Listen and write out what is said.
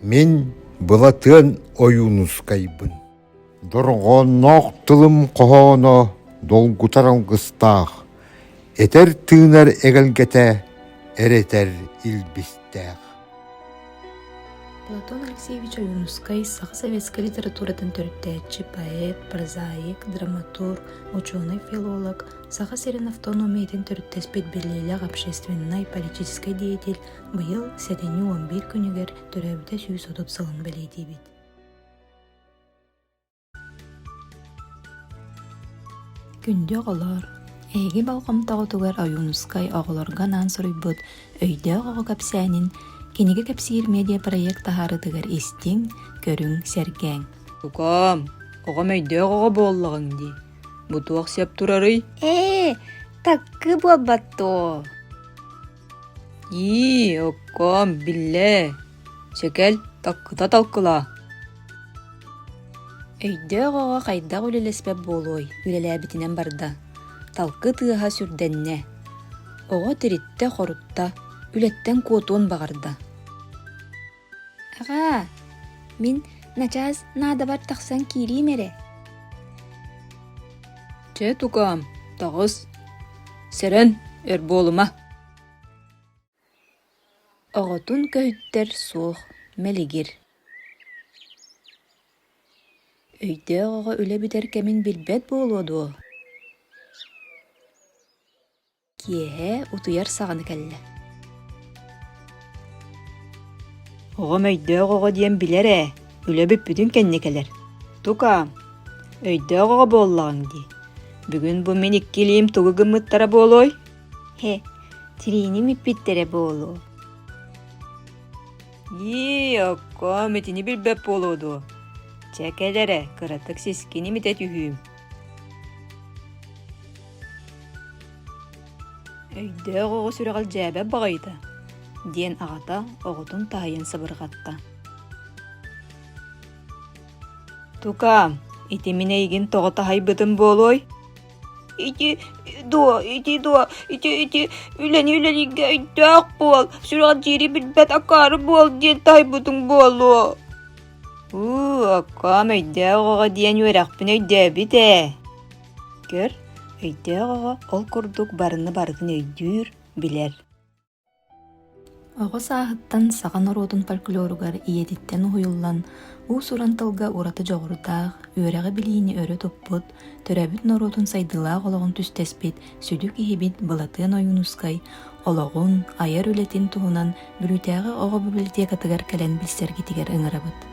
Мен былатын ойунускайбын. Дорғоноқ тылым қоғоно долгутаралгыстақ. Этер тыынар эгелгете эретер илбистәқ. Платон Алексеевич Аюнускай саха советская литературадан төрттәчі поэт, прозаик, драматург, ученый-филолог, саха серен автономиятын төрттәспет белелек общественный политический деятель, быйыл сәтені 11 күнігер төрәбіті сүйіс отып сылын білейді бит. Күнде оғылар, әйгі балқамтағы тугар Аюнускай оғыларға нан сұрыйбыт, өйде оғы кәпсәнін, кенеге кәпсиир медиа проект тахарытыгар истиң, көрүң, сәргәң. Тукам, оға мәйде оға боллағың ди. Бұтуақ сеп турарый. Таккы буаббатто. Окам, билле. Шекел, таккыта талкыла. Өйде оғаға қайдақ үлелеспеп болуй, үлеләбітінен барда. Талкы тыға сүрденне. Оға тіритте қорутта, үлеттен куотуон бағарда. Аға, мен начаз нада бар тақсан кири мере. Че, тукам, тағыз. Серен, болыма. Оғытын көйттер суық, мәлігір. Өйде оға үле бітер кәмін білбет болуду. Кие утуяр сағаны кәлі. Оға мәйде оға диен білер үле бүппүтін кәннекелер. Тукам, өйде оға боллағың ди. Бүгін бұл мен иккелейім тұғы гымыттара болой? Тирини миппиттере болу. Окам, етіні білбеп болуду. Чәкелері, қыратық сескені мітет үйім. Өйде оға сүріғал жәбәп бағайды. Ден ағата оғытын тайын сыбырғатта. Тукам, ити мен ейген тоғыта хайбытын болой? Ити үләні гәйдәк бол, сүріғал жері білбәт ақары бол, ден тайбытын болу. Акам, өйде оға ден өрәқпін өйде біте. Көр, өйде оға ол күрдік барыны бардың өйдүр білер. Оғы сағыттан саған орудын фольклоругар иедиттен уйуллан, у сурантылга ураты жоғырдақ, өрәғі білейіні өрі топпыт, төрәбіт норудын сайдылақ олығын түстеспет, сүдік ихибит былатын Аюнускай, олығын, аяр үлетін туғынан, бүлітәғі оғы бүбілтек атығар кәлен білсер кетігер ыңырабыт.